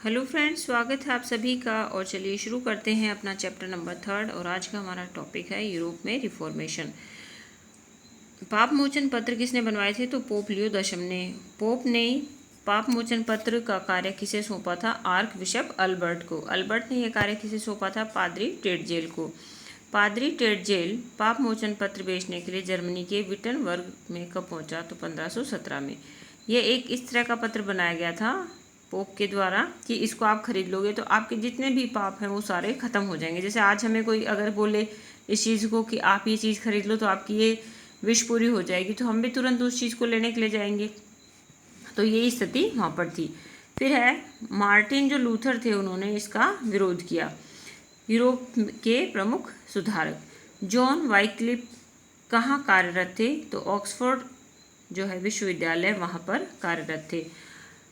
Hello friends, स्वागत है आप सभी का। और चलिए शुरू करते हैं अपना चैप्टर नंबर 3 और आज का हमारा टॉपिक है यूरोप में रिफॉर्मेशन। पाप मोचन पत्र किसने बनवाए थे? तो पोप लियो 10 ने। पोप ने पाप मोचन पत्र का कार्य किसे सौंपा था? आर्क बिशप अल्बर्ट को। अल्बर्ट ने यह कार्य किसे सौंपा था? पादरी टेडजेल को। पादरी टेडजेल पाप मोचन पत्र बेचने के लिए जर्मनी के विटनबर्ग में कब पहुंचा? तो 1517 में। यह एक इस तरह का पत्र बनाया गया था पोप के द्वारा कि इसको आप खरीद लोगे तो आपके जितने भी पाप हैं वो सारे खत्म हो जाएंगे। जैसे आज हमें कोई अगर बोले इस चीज़ को कि आप ये चीज़ खरीद लो तो आपकी ये विश पूरी हो जाएगी, तो हम भी तुरंत उस चीज़ को लेने के लिए जाएंगे। तो यही स्थिति वहाँ पर थी। फिर है मार्टिन जो लूथर थे, उन्होंने इसका विरोध किया। यूरोप के प्रमुख सुधारक जॉन वाइक्लिफ कहाँ कार्यरत थे? तो ऑक्सफोर्ड जो है विश्वविद्यालय, वहाँ पर कार्यरत थे।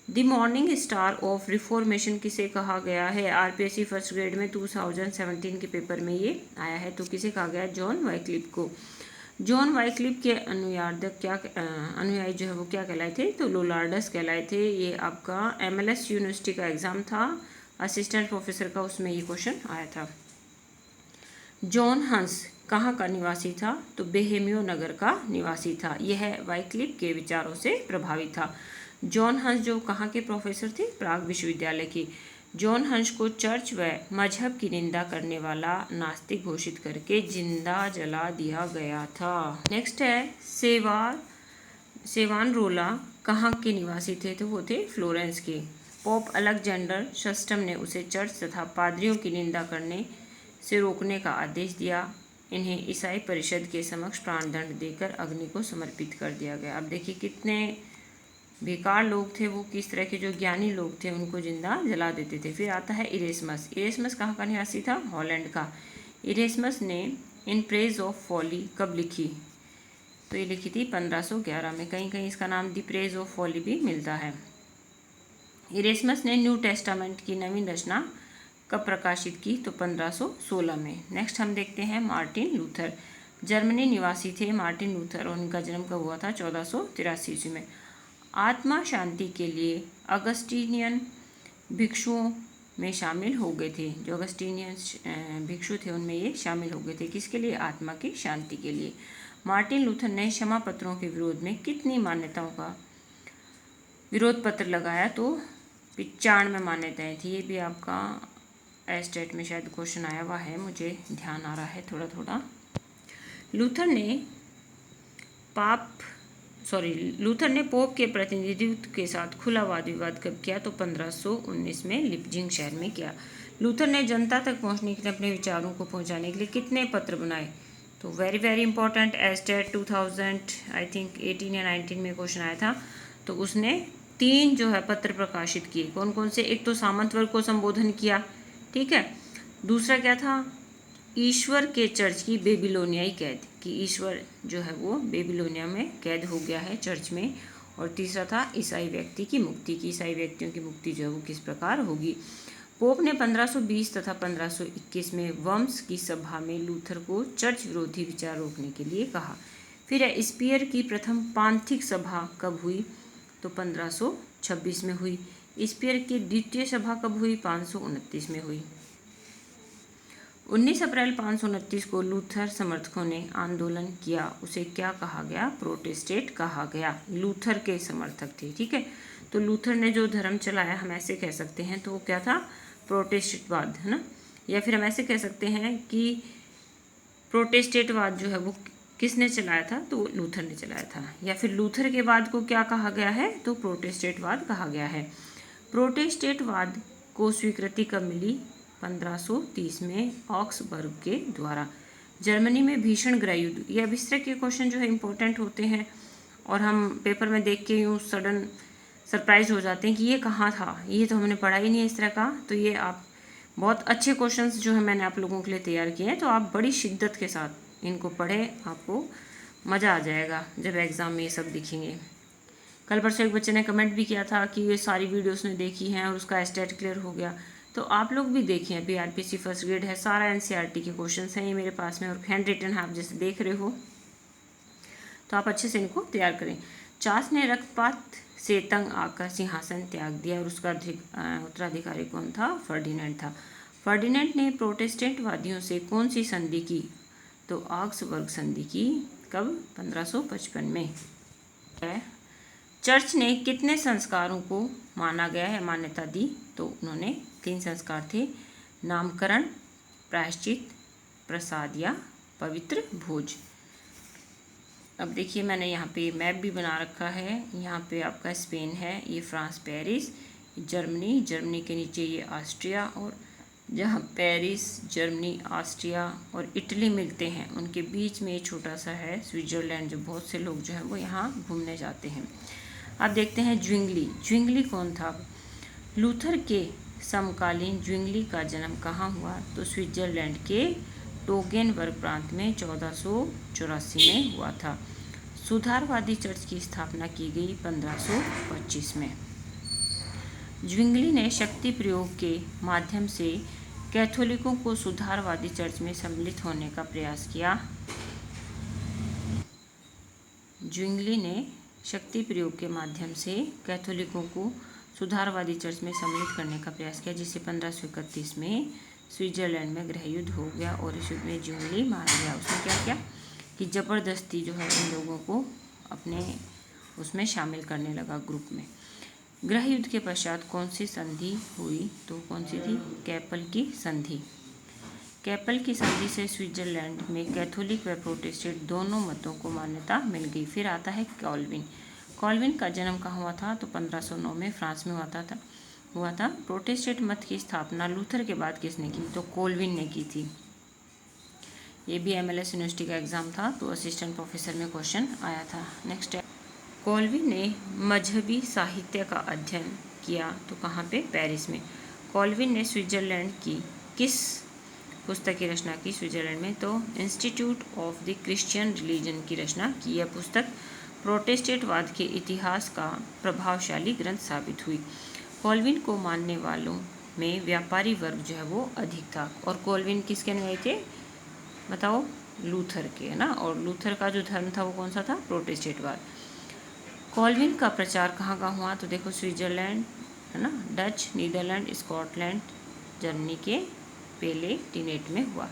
The morning star of reformation किसे कहा गया है? आरपीएससी फर्स्ट ग्रेड में 2017 के पेपर में ये आया है। तो किसे कहा गया? जॉन वाइक्लिफ को। जॉन वाइक्लिफ के अनुयायी जो है वो क्या कहलाए थे? तो लोलार्डस कहलाए थे। ये आपका MLS यूनिवर्सिटी का एग्जाम था, असिस्टेंट प्रोफेसर का, उसमें ये क्वेश्चन आया था। जॉन हंस कहाँ का निवासी था? तो बोहेमियो नगर का निवासी था। यह वाइक्लिफ के विचारों से प्रभावित था। जॉन हंस जो कहाँ के प्रोफेसर थे? प्राग विश्वविद्यालय के। जॉन हंस को चर्च व मजहब की निंदा करने वाला नास्तिक घोषित करके जिंदा जला दिया गया था। नेक्स्ट है सेवानरोला कहाँ के निवासी थे? तो वो थे फ्लोरेंस के। पोप अलेक्जेंडर षष्ठम ने उसे चर्च तथा पादरियों की निंदा करने से रोकने का आदेश दिया। इन्हें ईसाई परिषद के समक्ष प्राणदंड देकर अग्नि को समर्पित कर दिया गया। अब देखिए कितने बेकार लोग थे वो, किस तरह के जो ज्ञानी लोग थे उनको जिंदा जला देते थे। फिर आता है इरेस्मस। इरेस्मस कहाँ का निवासी था? हॉलैंड का। इरेस्मस ने इन प्रेज ऑफ फॉली कब लिखी? तो ये लिखी थी 1511 में। कहीं कहीं इसका नाम दी प्रेज ऑफ फॉली भी मिलता है। इरेस्मस ने न्यू टेस्टामेंट की नवीन रचना कब प्रकाशित की? तो 1516 में। नेक्स्ट हम देखते हैं मार्टिन लूथर। जर्मनी निवासी थे मार्टिन लूथर और उनका जन्म कब हुआ था? 1483 ईस्वी में। आत्मा शांति के लिए अगस्टीनियन भिक्षुओं में शामिल हो गए थे। जो अगस्टीनियन भिक्षु थे उनमें ये शामिल हो गए थे। किसके लिए? आत्मा की शांति के लिए। मार्टिन लूथर ने क्षमा पत्रों के विरोध में कितनी मान्यताओं का विरोध पत्र लगाया? तो 95 मान्यताएं थी। ये भी आपका एस्टेट में शायद क्वेश्चन आया हुआ है, मुझे ध्यान आ रहा है थोड़ा थोड़ा। लूथर ने पोप के प्रतिनिधित्व के साथ खुला वाद विवाद कब किया? तो 1519 में लिपजिंग शहर में किया। लूथर ने जनता तक पहुंचने के लिए, अपने विचारों को पहुंचाने के लिए कितने पत्र बनाए? तो very very important, estate 2000 I think 18 या 19 में क्वेश्चन आया था। तो उसने 3 जो है पत्र प्रकाशित किए। कौन कौन से? एक तो सामंत वर्ग को संबोधन किया, ठीक है। दूसरा क्या था? ईश्वर के चर्च की बेबीलोनियाई कैद, कि ईश्वर जो है वो बेबीलोनिया में कैद हो गया है चर्च में। और तीसरा था ईसाई व्यक्ति की मुक्ति, की ईसाई व्यक्तियों की मुक्ति जो है वो किस प्रकार होगी। पोप ने 1520 तथा 1521 में वर्म्स की सभा में लूथर को चर्च विरोधी विचार रोकने के लिए कहा। फिर स्पीयर की प्रथम पांथिक सभा कब हुई? तो 1526 में हुई। स्पीयर की द्वितीय सभा कब हुई? 529 में हुई। 19 अप्रैल 529 को लूथर समर्थकों ने आंदोलन किया। उसे क्या कहा गया? प्रोटेस्टेंट कहा गया। लूथर के समर्थक थे, ठीक है। तो लूथर ने जो धर्म चलाया, हम ऐसे कह सकते हैं, तो वो क्या था? प्रोटेस्टेंटवाद, है ना। या फिर हम ऐसे कह सकते हैं कि प्रोटेस्टेंटवाद जो है वो किसने चलाया था? तो लूथर ने चलाया था। या फिर लूथर के बाद को क्या कहा गया है? तो प्रोटेस्टेंटवाद कहा गया है। प्रोटेस्टेंटवाद को स्वीकृति कब मिली? 1530 में ऑक्सबर्ग के द्वारा। जर्मनी में भीषण गृहयुद्ध। ये अब इस तरह के क्वेश्चन जो है इंपॉर्टेंट होते हैं और हम पेपर में देख के यूँ सडन सरप्राइज हो जाते हैं कि ये कहाँ था, ये तो हमने पढ़ा ही नहीं है इस तरह का। तो ये आप बहुत अच्छे क्वेश्चंस जो है मैंने आप लोगों के लिए तैयार किए हैं, तो आप बड़ी शिद्दत के साथ इनको पढ़ें, आपको मज़ा आ जाएगा जब एग्ज़ाम में ये सब दिखेंगे। कल परसों एक बच्चे ने कमेंट भी किया था कि ये सारी वीडियोस ने देखी हैं और उसका एस्टेट क्लियर हो गया। तो आप लोग भी देखें, अभी आरपीएससी फर्स्ट ग्रेड है, सारा एनसीईआरटी के क्वेश्चंस हैं ये मेरे पास में और हैंड रिटन है, आप जैसे देख रहे हो, तो आप अच्छे से इनको तैयार करें। चार्ल्स ने रक्तपात से तंग आकर सिंहासन त्याग दिया और उसका उत्तराधिकारी कौन था? फर्डिनेंड था। फर्डिनेंड ने प्रोटेस्टेंट वादियों से कौन सी संधि की? तो ऑक्सबर्ग संधि की। कब? 1555 में। चर्च ने कितने संस्कारों को माना गया है, मान्यता दी? तो उन्होंने 3 संस्कार थे, नामकरण, प्रायश्चित, प्रसाद या पवित्र भोज। अब देखिए मैंने यहाँ पे मैप भी बना रखा है। यहाँ पे आपका स्पेन है, ये फ्रांस पेरिस, जर्मनी, जर्मनी के नीचे ये ऑस्ट्रिया, और जहाँ पेरिस, जर्मनी, ऑस्ट्रिया और इटली मिलते हैं उनके बीच में ये छोटा सा है स्विट्ज़रलैंड, जो बहुत से लोग जो हैं वो यहाँ घूमने जाते हैं। अब देखते हैं ज्विंगली। ज्विंगली कौन था? लूथर के समकालीन ज्विंगली का जन्म कहाँ हुआ? तो स्विट्ज़रलैंड के टोगेनबर्ग प्रांत में 1484 में हुआ था। सुधारवादी चर्च की स्थापना की गई 1525 में। ज्विंगली ने शक्ति प्रयोग के माध्यम से कैथोलिकों को सुधारवादी चर्च में सम्मिलित होने का प्रयास किया। ज्विंगली ने शक्ति प्रयोग के माध्यम से कैथोलिकों को सुधारवादी चर्च में सम्मिलित करने का प्रयास किया, जिससे 1531 में स्विट्ज़रलैंड में गृह युद्ध हो गया और इस युद्ध में ज्विंगली मारा गया। उसने क्या किया कि ज़बरदस्ती जो है इन लोगों को अपने उसमें शामिल करने लगा, ग्रुप में। गृह युद्ध के पश्चात कौन सी संधि हुई? तो कौन सी थी? कैपल की संधि। कैपल की संधि से स्विट्ज़रलैंड में कैथोलिक व प्रोटेस्टेंट दोनों मतों को मान्यता मिल गई। फिर आता है कॉल्विन। कॉल्विन का जन्म कहाँ हुआ था? तो 1509 में फ्रांस में हुआ था। प्रोटेस्टेंट मत की स्थापना लूथर के बाद किसने की? तो कॉल्विन ने की थी। ये भी MLS यूनिवर्सिटी का एग्जाम था, तो असिस्टेंट प्रोफेसर में क्वेश्चन आया था। नेक्स्ट है, कॉल्विन ने मजहबी साहित्य का अध्ययन किया, तो कहाँ पे? पेरिस में। कॉल्विन ने स्विट्ज़रलैंड की किस पुस्तक की रचना की? स्विट्ज़रलैंड में तो institute of the Christian religion की रचना की। यह पुस्तक प्रोटेस्टेंटवाद के इतिहास का प्रभावशाली ग्रंथ साबित हुई। कॉल्विन को मानने वालों में व्यापारी वर्ग जो है वो अधिक था। और कॉल्विन किसके अनुयायी थे? बताओ। लूथर के, है ना। और लूथर का जो धर्म था वो कौन सा था? प्रोटेस्टेंटवाद। कॉल्विन का प्रचार कहाँ कहाँ हुआ? तो देखो स्विट्ज़रलैंड, है ना, डच, नीदरलैंड, स्कॉटलैंड, जर्मनी के पैलेटिनेट में हुआ।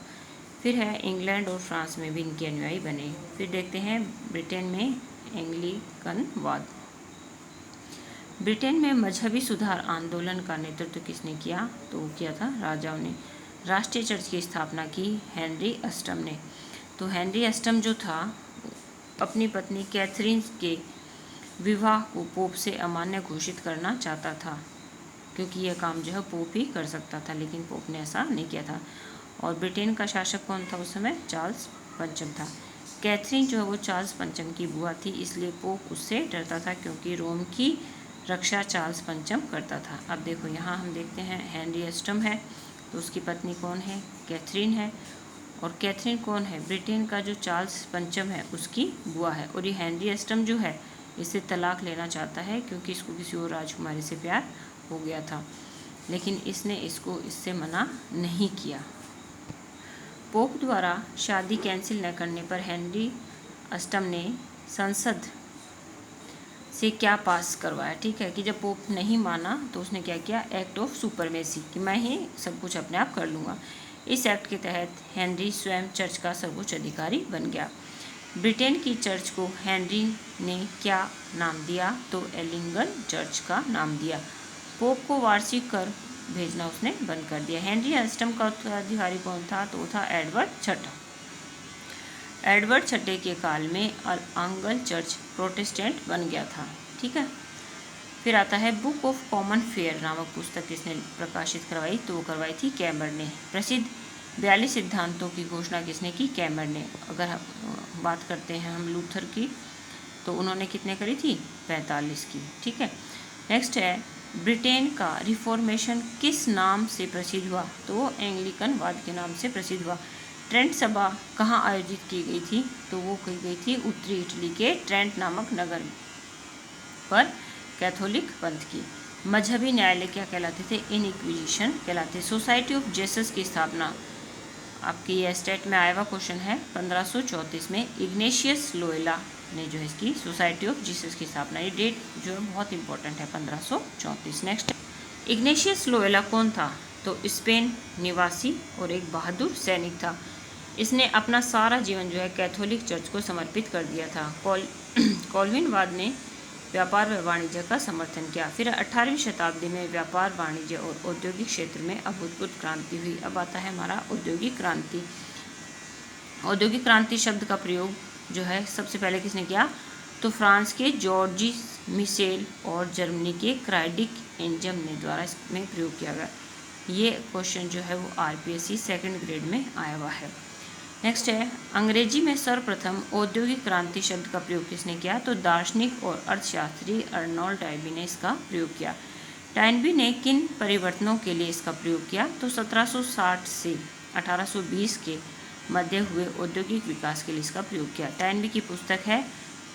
फिर है इंग्लैंड और फ्रांस में भी इनके अनुयायी बने। फिर देखते हैं ब्रिटेन में एंग्लिकनवाद। ब्रिटेन में मजहबी सुधार आंदोलन का नेतृत्व किसने किया? तो वो किया था राजाओं ने। राष्ट्रीय चर्च की स्थापना की हेनरी अष्टम ने। तो हेनरी अष्टम जो था अपनी पत्नी कैथरीन के विवाह को पोप से अमान्य घोषित करना चाहता था, क्योंकि यह काम जो है पोप ही कर सकता था, लेकिन पोप ने ऐसा नहीं किया था। और ब्रिटेन का शासक कौन था उस समय? चार्ल्स पंचम था। कैथरीन जो है वो चार्ल्स पंचम की बुआ थी, इसलिए पोप उससे डरता था, क्योंकि रोम की रक्षा चार्ल्स पंचम करता था। अब देखो यहाँ हम देखते हैं हेनरी अष्टम है, तो उसकी पत्नी कौन है? कैथरीन है। और कैथरीन कौन है? ब्रिटेन का जो चार्ल्स पंचम है उसकी बुआ है। और ये हेनरी अष्टम जो है इससे तलाक लेना चाहता है, क्योंकि इसको किसी और राजकुमारी से प्यार हो गया था, लेकिन इसने इसको इससे मना नहीं किया। पोप द्वारा शादी कैंसिल न करने पर हेनरी अष्टम ने संसद से क्या पास करवाया? ठीक है, कि जब पोप नहीं माना तो उसने क्या किया? एक्ट ऑफ सुपरमेसी, कि मैं ही सब कुछ अपने आप कर लूँगा। इस एक्ट के तहत हेनरी स्वयं चर्च का सर्वोच्च अधिकारी बन गया। ब्रिटेन की चर्च को हेनरी ने क्या नाम दिया? तो एलिंगन चर्च का नाम दिया। पोप को वार्षिक कर भेजना उसने बंद कर दिया। हेनरी अष्टम का उत्तराधिकारी कौन था? तो वो था एडवर्ड छठा। एडवर्ड छठे के काल में एंगल चर्च प्रोटेस्टेंट बन गया था। ठीक है। फिर आता है बुक ऑफ कॉमन फेयर नामक पुस्तक किसने प्रकाशित करवाई? तो वो करवाई थी कैमर ने। प्रसिद्ध 42 सिद्धांतों की घोषणा किसने की? कैमर ने। अगर बात करते हैं हम लूथर की, तो उन्होंने कितने करी थी? 45 की। ठीक है। नेक्स्ट है ब्रिटेन का रिफॉर्मेशन किस नाम से प्रसिद्ध हुआ? तो एंग्लिकनवाद के नाम से प्रसिद्ध हुआ। ट्रेंट सभा कहाँ आयोजित की गई थी? तो वो की गई थी उत्तरी इटली के ट्रेंट नामक नगर पर कैथोलिक पंथ की। मजहबी न्यायालय क्या कहलाते थे? इनक्विजिशन कहलाते। सोसाइटी ऑफ जेसस की स्थापना आपकी ये स्टेट में आया हुआ क्वेश्चन है 1534 में इग्नेशियस लोयोला ने जो है इसकी सोसाइटी ऑफ जीसस की स्थापना, ये डेट जो है बहुत इंपॉर्टेंट है, 1534। नेक्स्ट, इग्नेशियस लोयोला कौन था? तो स्पेन निवासी और एक बहादुर सैनिक था। इसने अपना सारा जीवन जो है कैथोलिक चर्च को समर्पित कर दिया था। कॉल्विनवाद ने व्यापार व वाणिज्य का समर्थन किया। फिर 18वीं शताब्दी में व्यापार, वाणिज्य और औद्योगिक क्षेत्र में अभूतपूर्व क्रांति हुई। अब आता है हमारा औद्योगिक क्रांति। औद्योगिक क्रांति शब्द का प्रयोग जो है सबसे पहले किसने किया? तो फ्रांस के जॉर्जी मिशेल और जर्मनी के क्राइडिक एंजम ने द्वारा इसमें प्रयोग किया गया। ये क्वेश्चन जो है वो आरपीएससी सेकंड ग्रेड में आया हुआ है। नेक्स्ट है, अंग्रेजी में सर्वप्रथम औद्योगिक क्रांति शब्द का प्रयोग किसने किया? तो दार्शनिक और अर्थशास्त्री अर्नोल्ड टॉयनबी ने इसका प्रयोग किया। टॉयनबी ने किन परिवर्तनों के लिए इसका प्रयोग किया? तो 1760 से 1820 के मध्य हुए औद्योगिक विकास के लिए इसका प्रयोग किया। टॉयनबी की पुस्तक है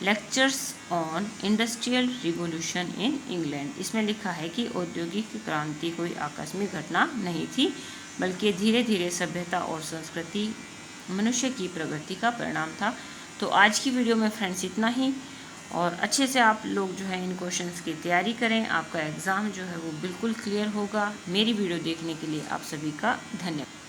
lectures on industrial revolution in England. इसमें लिखा है कि औद्योगिक क्रांति कोई आकस्मिक घटना नहीं थी, बल्कि धीरे धीरे सभ्यता और संस्कृति मनुष्य की प्रगति का परिणाम था। तो आज की वीडियो में फ्रेंड्स इतना ही, और अच्छे से आप लोग जो है इन क्वेश्चंस की तैयारी करें, आपका एग्ज़ाम जो है वो बिल्कुल क्लियर होगा। मेरी वीडियो देखने के लिए आप सभी का धन्यवाद।